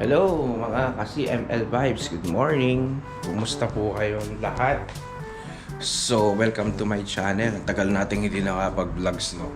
Hello mga ka-CML Vibes, good morning. Kumusta po kayong lahat? So, welcome to my channel. Tagal nating hindi nakapag-vlogs, no?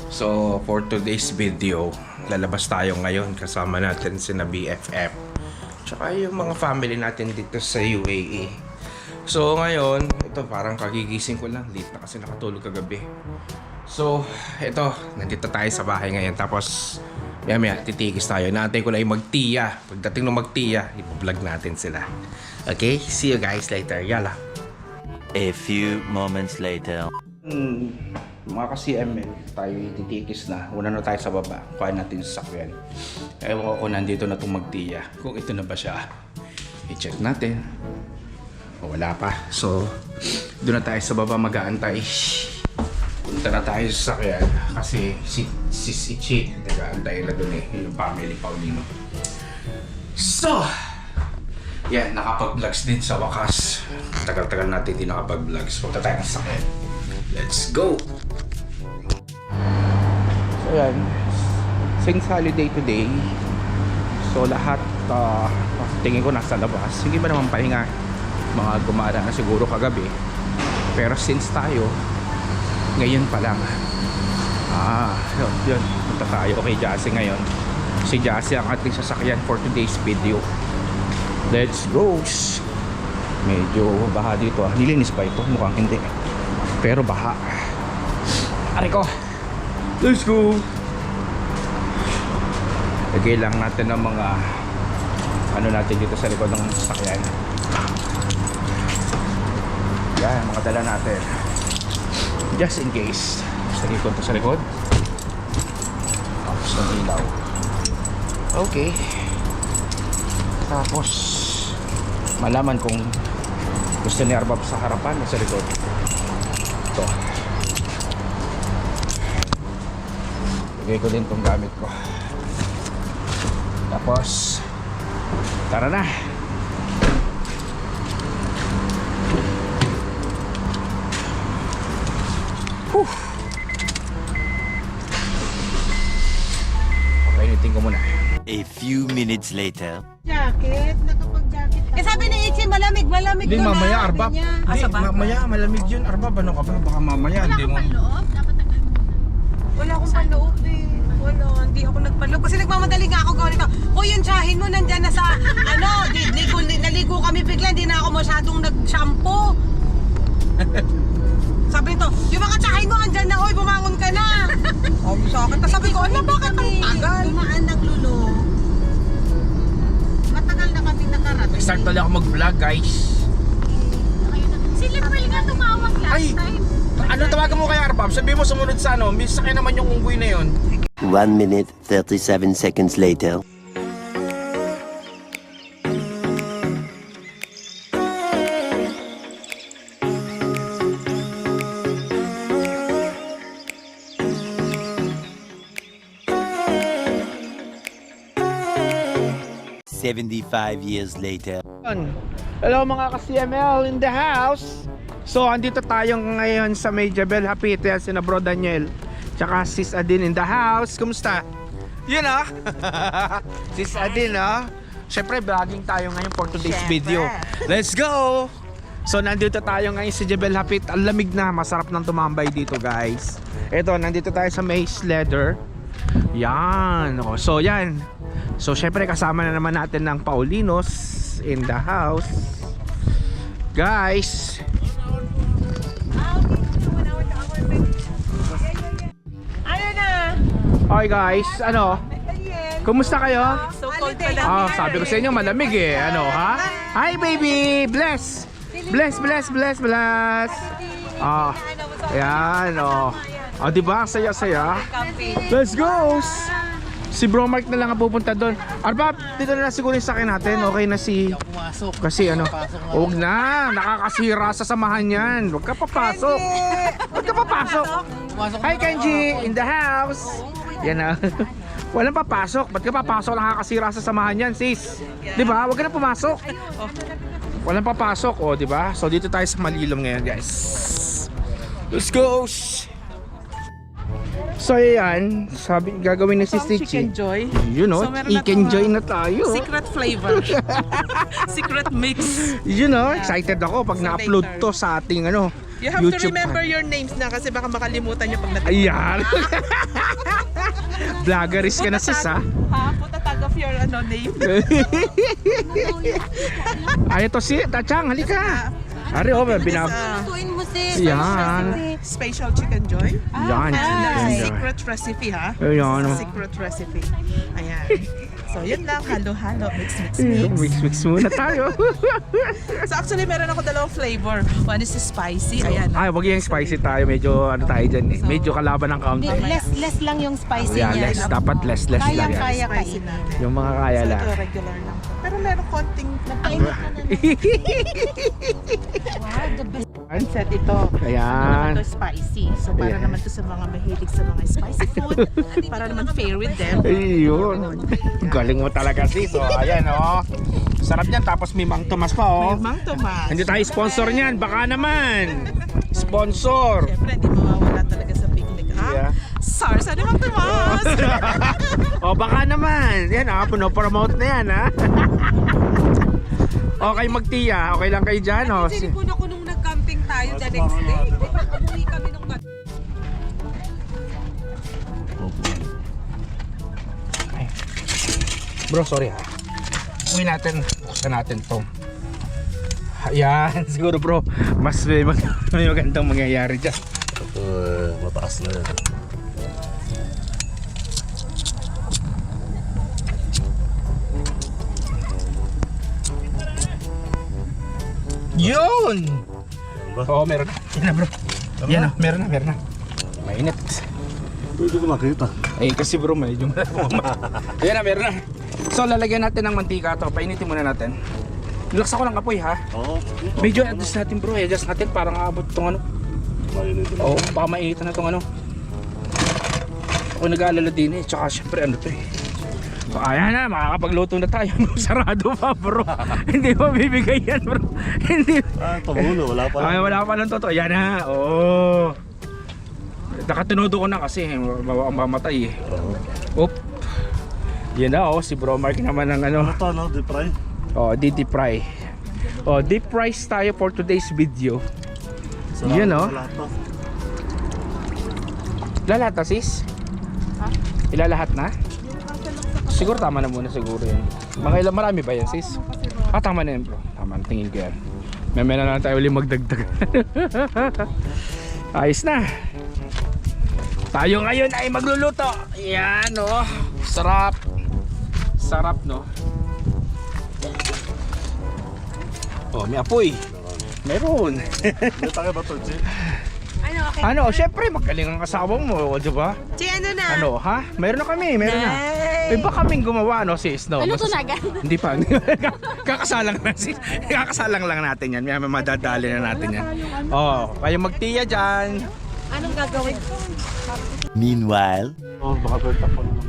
So, for today's video, lalabas tayo ngayon kasama natin sina BFF tsaka yung mga family natin dito sa UAE. So, ngayon, ito parang kagigising ko lang. Late na kasi nakatulog kagabi. So, ito, nandito tayo sa bahay ngayon. Tapos, maya titigis tayo. Naantay ko na yung magtiya. Pagdating ng magtiya, ipo-vlog natin sila. Okay? See you guys later. Yala. A few moments later. Mga ka-CML, tayo titigis na. Una na tayo sa baba. Kuhain natin sa sakyan. Ewan ko kung nandito na itong magtiya. Kung ito na ba siya. I-check natin. O, wala pa. So, doon na tayo sa baba mag-aantay. Punta na tayo sa sakyan kasi si Ichi nag-aantay na doon yung family Paulino. So, yan, nakapag-vlogs din sa wakas. Tagal-tagal natin hindi nakapag-vlogs. Punta tayo sa sakyan. Let's go! So yan, since holiday today, so lahat tingin ko nasa labas. Sige ba naman pahinga? Mga gumara na siguro kagabi. Pero since tayo ngayon pa lang, yun, punta tayo kay Jassy ngayon. Si Jassy ang ating sasakyan for today's video. Let's go. Medyo baha dito. Nilinis pa ito? Mukhang hindi, pero baha. Aray ko. Let's go. Lagay lang natin ng mga ano natin dito sa likod ng sasakyan. Yan, mga dala natin just in case. Lagay ko ito sa likod. Tapos ng ilaw. Okay. Tapos malaman kung gusto ni Arbab sa harapan o sa likod. Ito. Lagay ko din itong gamit ko. Tapos tara na. Painitin ko muna. A few minutes later. Jacket? Nakapag-jacket ka. Sabi ni Ichi, malamig Hindi, doon mamaya na, Arbab. sabi niya. Hindi, mamaya malamig yun Arbab. Ano ka ba? Baka mamaya hindi mo. Wala akong panloob eh. Wala, hindi ako nagpanloob. Kasi nagmamadali nga ako gawin ito. O yung tsahin mo nandyan na sa, naligo kami bigla, hindi na ako masyadong nag-shampoo. Sabi nito, yung mga tsahin mo andyan na, oy, bumangon ka na. Sa akin, sabi ko, ano, bakit ang tagal? Dumaan ng lulo. Matagal na kami nakarating. Start na lang ako mag-vlog guys. Si Lepel nga tumawag last Ay! time. Ano tawagan mo kay Arbab? Sabi mo sumunod sa ano, may sakay naman yung unggoy na yun. 1 minute 37 seconds later. $75 years later. Hello mga ka-CML in the house. So andito tayo ngayon sa may Jebel Hapit. Yan si Bro Daniel tsaka Sis Adin in the house. Kumusta? Yun Sis Adin Siyempre vlogging tayo ngayon for today's video. Let's go! So nandito tayo ngayon sa Jebel Hapit. Ang lamig na, masarap nang tumambay dito guys. Ito, nandito tayo sa may leather. Yan. So yan. So syempre kasama na naman natin ng Paulinos in the house. Guys. Ayun na. Hi guys, kumusta kayo? So cold pala. Sabi ko sa inyo malamig ha? Hi baby, bless. Bless. Ayan diba? Saya-saya. Let's go. Si Bro Mark na lang ang pupunta doon. Arbab, dito na siguro yung sakin natin. Okay na si... Kasi huwag na. Nakakasira sa samahan yan. Huwag ka papasok. Hi Kenji, in the house. Yan Walang papasok. Ba't ka papasok? Nakakasira sa samahan yan, sis. Diba? Huwag ka na pumasok. Walang papasok. Diba? So dito tayo sa Malilom ngayon, guys. Let's go. So ayan, sabi gagawin ni si Ito ang Chicken Stitchie. Joy. You know, So, meron na i-enjoy itong, na tayo. Secret flavor. Secret mix. You know, excited ako pag So, na-upload later. to sa ating ano, You have to YouTube remember your names na kasi baka makalimutan nyo pag Ayan. Vloggeris ka na sis ha. Put a tag of your name. Ay ito si Tachang, halika. Ari oh, binab. Tuin mo sis. Yan. Special chicken joy. Yan. And Yan. secret recipe ha. Ayan. Secret recipe. Ayan. So yun lang, halo-halo, mix. Mix muna tayo. So actually meron ako dalawang flavor. One is spicy. Ayan. Ay, wag yung spicy tayo. Medyo ano tayo dyan eh. Medyo kalaban ng Hindi, counter. less lang yung spicy Yeah, niya. less. Dapat less lang yan. Kaya Spicy kainin. natin. Yung mga kaya So lang. ito regular lang. Pero meron konting Nagpainit ka na. Wow, the best. set ito. Ayan. Ito spicy. So para Ayan. naman to sa mga mahilig sa mga spicy food. Para naman fair with them. Ayun. Galing mo talaga sis. So, ayan oh. Sarap niyan. Tapos may Mang Tomas pa oh. May Mang Tomas. Hindi tayo sponsor niyan. Baka naman. Sponsor. Siyempre, hindi mawawala talaga sa picnic. Ha? Yeah. SARS, ano Mang Tomas? O baka naman. Yan ah. Puno-promote na yan ha. Okay magtiya. Okay lang kayo dyan oh. Sinipon ako nung nag-camping tayo the next day. Umuwi kami nung Bro, sorry ha. Uwi natin. Buksan natin to. Ayan. Siguro bro. Mas may magandang mangyayari dyan. Ito mataas na yan. Yun! ba? Oo, meron na. Yan na bro. Yan na, meron na. Mainit. Pwede ko makita. Eh kasi bro, medyo Yan na, meron na. So lalagyan natin ng mantika to. Painitin muna natin. Nilaksa ko ng apoy ha. Oo. Medyo adjust natin bro. Adjust natin para abot tong ano. Mainit na. Oo, baka mainitan na tong ano. Ako nag-aalala din eh. Tsaka syempre ano to eh. So, ayan na, makakapagluto na tayo. Sarado pa bro. Hindi mo bibigay yan bro. Hindi. Pamulo. Wala pa Ay, lang. wala pa lang totoo. Yan na. Oo. Nakatunodo ko na kasi mamatay eh. Oo. Oop. Yan na oh, si Bro Mark naman ng ano. Ito no, deep fry. Oh, deep fry. Oh, deep fries tayo for today's video. Salamat Yun, no? sa lahat to. Lalata sis? Ilalahat na? Siguro tama na muna siguro yan. Mga ilang marami ba yan sis? Ah, tama na yan bro. Tama na, tingin ko yan. May na lang tayo ulit magdagdag. Ayos na. Tayo ngayon ay magluluto. Yan oh. Sarap. Sarap no. Oh, may apoy. Meron. May tayo ba to, Chi? Ano, okay. Ano, syempre magaling ang kasama mo, di ba? Chi, ano na? Ano, ha? Meron na kami, meron na. Iba kaming gumawa, no, sis? No, Ano to Mas- nagan? Hindi pa. Kakasalang lang, sis. Kakasalang lang natin yan. May madadali na natin yan. Oh, kayo magtiya dyan. Anong gagawin ko? Meanwhile, Oo, baka pwede tapo naman.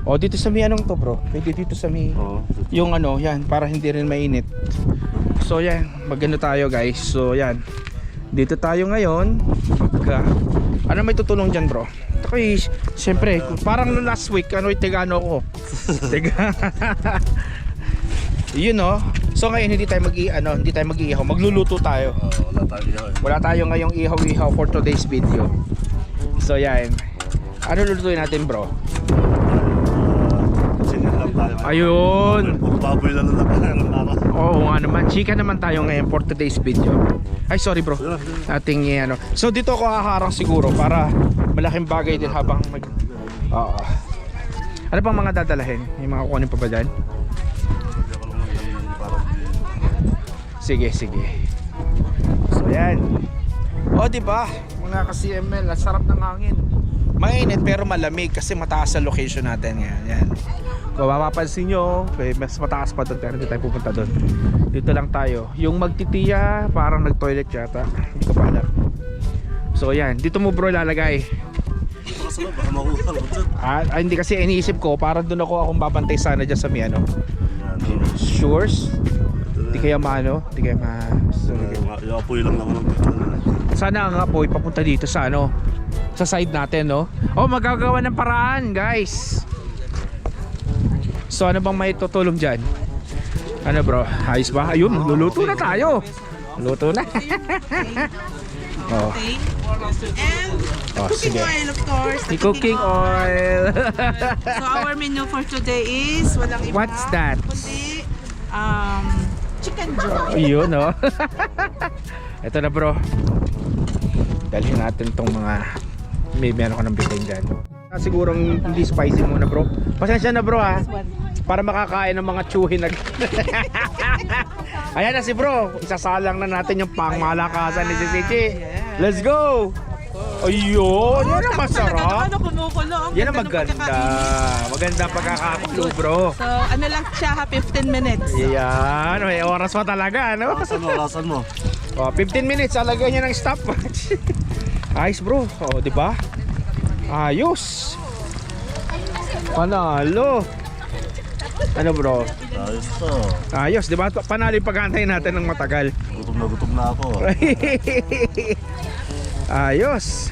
Oh, dito sa may anong to, bro? Pwede dito sa may... Oo. Yung ano, yan, para hindi rin mainit. So, yan. Magano tayo, guys. So, yan. Dito tayo ngayon. Pagka... Ano may tutulong dyan, bro? Okay, siyempre, parang nung last week, ano, tigano ko. Tiga... Yun, no? So, ngayon, hindi tayo hindi tayo mag-iihaw. Magluluto tayo. Wala tayo yun. Wala tayo ngayong ihaw-ihaw for today's video. So, yan. Ano lulutuin natin, bro? Chicken lang tayo. Ayun! Puro baboy lang ng araw. Oo nga naman, chika naman tayo ngayon for today's video. Ay sorry bro, ating ano. So dito ako haharang siguro para malaking bagay din habang mag... Oo. Ano pang mga dadalahin? May mga kukunin pa ba dyan? Hindi ako naman parang Sige, sige. So yan. O diba, mga ka-CML, ang sarap ng hangin. Mainit pero malamig kasi mataas sa location natin ngayon. Yan. Kung mapapansin nyo, mas mataas pa doon pero hindi tayo pupunta doon. Dito lang tayo. Yung magtitiya, parang nag-toilet yata. Hindi ko pa alam. So yan, dito mo bro ilalagay. ito kasi baka makuha lang dyan. Hindi kasi iniisip ko, parang doon akong babantay sana dyan sa may ano. Yan. Shores? Di kaya maano? Di kaya ma... Yung apoy lang naman ang sana ang apoy papunta dito sa ano, sa side natin, no? Oh, magagawa ng paraan, guys. So ano bang may tutulong dyan? Ano bro? Ayos ba? Ayun, luluto na tayo. Luto na. Oh. And Oh, cooking sige. oil, of course. The cooking oil. So our menu for today is walang iba. What's that? Kundi chicken joy. Ayun, no? Ito na bro. Dalhin natin tong mga meron ko ng bitin dyan. Sigurong hindi spicy muna bro. Pasensya na bro ha. Para makakain ng mga tsuhin na. Ayan na si bro. Isasalang na natin yung pangmalakasan ni Cici. Let's go! Ayun! Yan ang masarap! Ano kumukulo? Yan ang maganda. Maganda pagkakakulo bro. So ano lang siya ha, 15 minutes. Yan. May oras pa talaga, no? Lasan mo. Oh, 15 minutes. Alagay niya ng stopwatch. Ayos bro. Oh, di ba? Ayos. Panalo. Ano bro? Ayos to. Ayos, di ba? Panalo yung paghantay natin ng matagal. Gutom na ako. Ayos.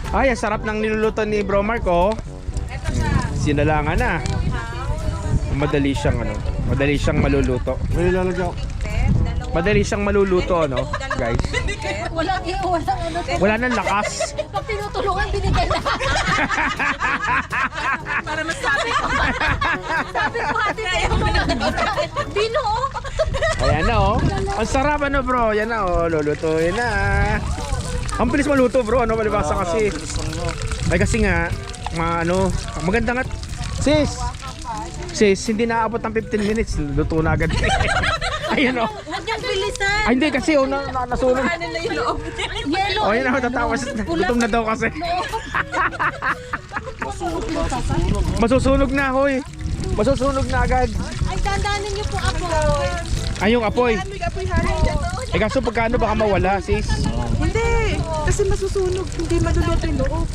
Ay, ang sarap ng niluluto ni Bro Mark, oh. Sinalangan na. Madali siyang ano, madali siyang maluluto. May lalagyan. Madali siyang maluluto, no, guys. Walang ano. Wala nang lakas. Pag tinutulungan, binigay na. Para masabi ko. Sabi ko, hati tayo. Binuo. Ayan na, oh. Ang sarap, ano, bro. Yan na, oh. Lulutuin na. Ang bilis maluto, bro. Ano, malibasa kasi. Ay, kasi nga, ano, maganda nga. Sis, hindi naaabot ng 15 minutes. Luto na agad. Ayun, oh. Huwag niyang bilisan. Ay, hindi kasi, oh, nasunog. Ano na yung loob? Yellow. Oh, yan ako tatawas. Gutom na daw kasi. Masusunog na, hoy. Masusunog na agad. Ay, dandanin niyo po ako. Ay, yung apoy. May apoy harin dyan. Eh, kaso pagkano baka mawala, sis? Hindi. Kasi masusunog. Hindi maluluto yung loob.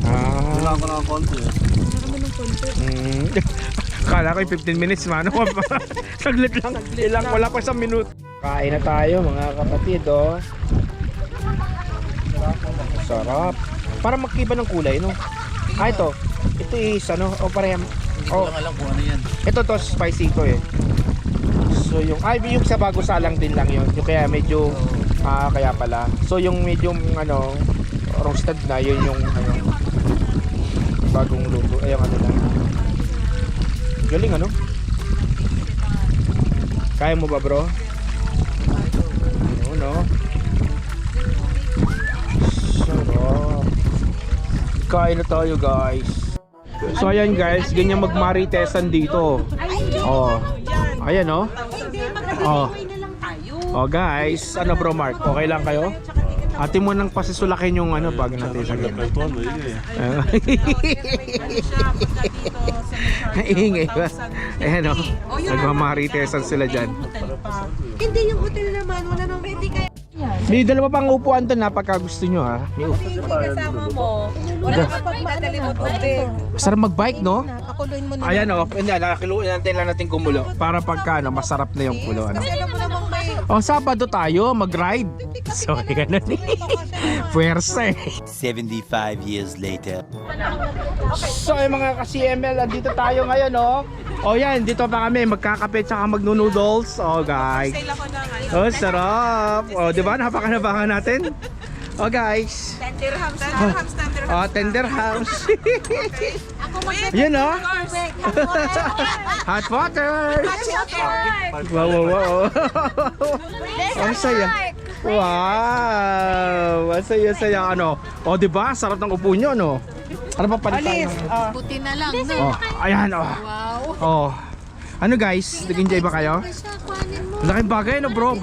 Ah. Kailangan ko ng konti. Kala ko yung 15 minutes, mano. Saglit lang. Ilang, wala pa isang minuto. Kain na tayo, mga kapatid, oh. Sarap. Para magkiba ng kulay, no? Ah, ito. Ito is, ano, o pareham. Hindi ko lang alam kung ano yan. Ito to, spicy to eh. So yung, yung sa bago salang din lang yun. Yung kaya medyo, kaya pala. So yung medyo, ano, roasted na, yun yung, ano, bagong luto. Ay, yung ano lang. Galing, ano? Kaya mo ba, bro? Ano, no? Sarap. Kain na tayo, guys. So ayan guys, ganyan magmaritesan dito. Oh. Ayan, oh. Oh. Oh guys, ano bro Mark, okay lang kayo? Ate mo nang pasisulakin yung ano bago natin sa gabi. Ito, maigi. Ingay ba? Ayan, oh. Nagmamaritesan sila dyan. Hindi yung hotel naman, wala nang pwede kayo. May dalawa pang upuan doon ha, pagka gusto nyo ha. May Hindi kasama mo. Wala ka pag maadali mo tubig. Masarap mag-bike, no? Pakuluin mo na. Ayan, oh. Hindi, nakakiluin natin kumulo. Para pagka, ano, masarap na yung kulo, ano. Kasi alam mo namang may... Oh, Sabado tayo, mag-ride. So, ganun eh. Puwersa eh. 75 years later. So, yung mga ka-CML, dito tayo ngayon, oh. Oh, yan, dito pa kami, magkakape tsaka magno-noodles. Oh, guys. Sale ako ng ano. Oh, sarap. Oh, di ba? Napakanabangan natin. Oh, guys. Tender hams. Tender hams. Tender hams. Oh, tender house. Ako mag- Yan, oh. tubig. Hot water. Hot Wow, wow, wow. Ang saya. Wow. Ang saya-saya. Ano? Oh, di ba? Sarap ng upo nyo, no? Ano pa palitan? Buti na lang. Oh, ayan, oh. Wow. Oh. Ano guys? Nag-enjoy ba kayo? Laking bagay, no, bro?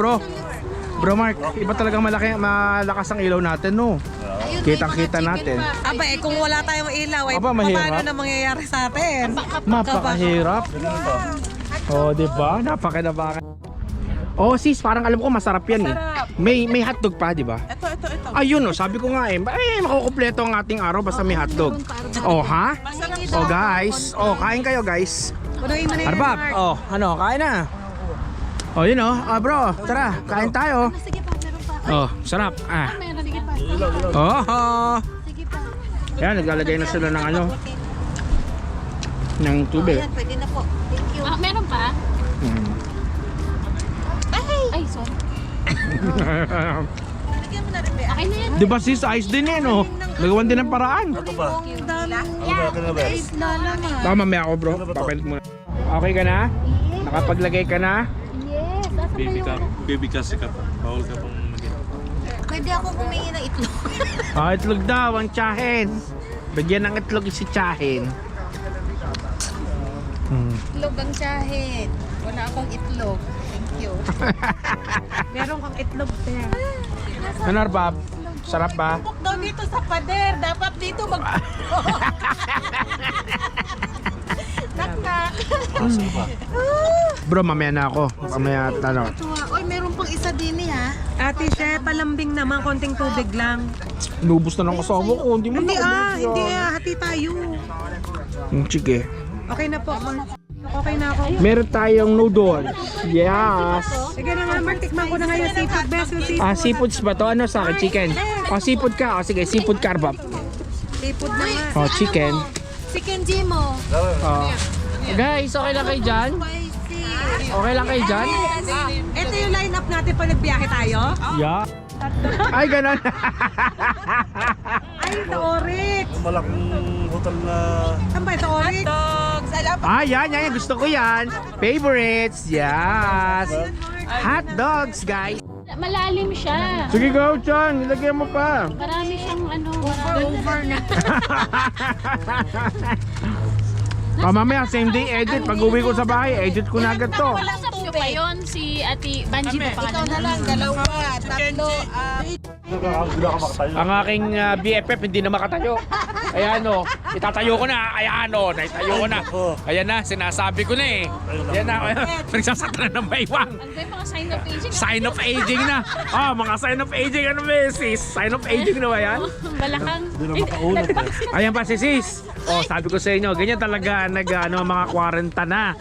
Bro Mark, iba talagang malakas ang ilaw natin, no? Kitang-kita natin. Aba eh, kung wala tayong ilaw, ay Aba, mahirap. paano na mangyayari sa atin? Napakahirap. Oh, di ba? Napakinabangan. Oh, sis, parang alam ko masarap yan eh. May hotdog pa, di ba? Ito. Ayun, oh, sabi ko nga eh, makukumpleto ang ating araw basta may hotdog. Oh, ha? Oh, guys. Oh, kain kayo, guys. Punuin mo na yun, Arbab, Mark. oh, ano, kain na. Oh, yun oh. Ah, bro, tara, kain tayo. Sige pa, meron pa. Oh, sarap. Ah. Meron, sige pa. Oh. Sige pa. Ayan, naglalagay na sila ng ano. Ng tubig. Ayan, pwede na po. Thank you. Ah, meron pa? Hmm. Ay, sorry. Lagyan mo na rin, Bea. Okay na yan. Di ba sis, ayos din eh, no? Nagawan din ng paraan. Ano ba? Ang dami. Ano ba? Ano ba? Baka mamaya ako bro, papalit muna. Okay ka na? Nakapaglagay ka na? Yes, asa pa yung... Baby kasi ka pa. Bawal ka pang maging. Pwede ako humingi ng itlog. Ah, itlog daw, ang tsahin. Bigyan ng itlog si tsahin. Itlog ang tsahin. Wala akong itlog. Thank you. Meron kang itlog, Bea. Ano, Arbab? Sarap ba? Daw dito sa pader. Dapat dito mag... Nakak. Bro, mamaya na ako. Mamaya, ano. Oy, meron pang isa din ha. Ate She, palambing naman. Konting tubig lang. Nubos na ng kasama ko. Hindi mo Hindi na hindi hati tayo. Sige. Okay na po. Okay na ako. Meron tayong noodles. Yes. Sige na nga, tikman ko na ngayon seafood. Best yung seafood. Ah, seafoods ba to? Ano sa akin? Chicken. Oh, seafood ka. Oh, sige, seafood ka, Arbab. Seafood na nga. Oh, chicken. Chicken Jimo. Oh. Guys, okay lang kayo dyan? Okay lang kayo dyan? Ito yung line-up natin pag nagbiyahe tayo. Yeah. Ay, ganon. Ay, sa Oryx. Ang malaking hotel na... Saan ba ito, Oryx? Ah, yan. Gusto ko yan. Favorites. Yes. Hot dogs, guys. Malalim siya. Sige, go, Chan. Ilagay mo pa. Marami siyang ano, over na. Mamaya, same day edit. Pag uwi ko sa bahay, edit ko na agad to. Usap nyo pa yun, si Ate Banji ba pa? Ikaw na lang, dalawa, tatlo, Hindi ka makatayo. Ang aking BFF hindi na makatayo. Ayan o, itatayo ko na. Ayan o, naitayo ko na. Ayan na, sinasabi ko na eh. Ayan na, nagsasakta na ng baywang. Ano ba yung mga sign of aging? Sign of aging na. Oh, mga sign of aging. Ano ba yun, sis? Sign of aging na ba yan? Balakang. Hindi na makaunat eh. Ayan pa si sis. Oh, sabi ko sa inyo, ganyan talaga mga 40 na.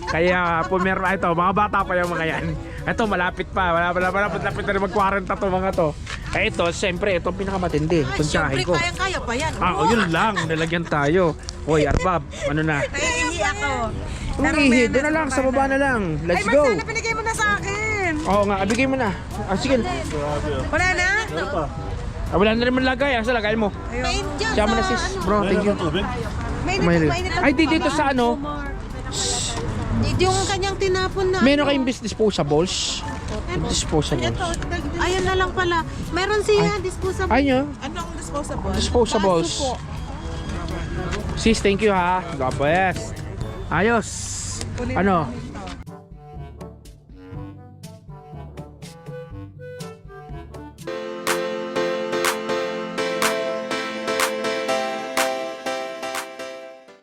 Kaya pumirma ito, mga bata pa yung mga yan. Ito, malapit pa. Malapit na mag-40 to mga to. Eh ito, siyempre, ito pinakamatindi. Itong tsahin ko. kaya pa yan. Ah, oh, yun lang. Nilagyan tayo. Hoy, Arbab, ano na? Naiihi ako. Anong ihi? Doon na lang, sa baba na lang. Let's Ay, go. Marcela, pinigay mo na sa akin. Oo nga, bigay mo na. Ah, sige. Wala na? Ano pa? Ah, wala na naman lagay. Asa lagay mo? Main dyan Siya mo na sis. Bro, thank you. Mayroon tubig? Mainit. Ay, dito sa ano? Yung kanyang tinapon na. Meron kayong disposables? Disposables. Ayun na lang pala. Meron siya, disposable. Ay nyo? Anong disposable? Disposables. Sis, thank you ha. God bless. Ayos. Ano?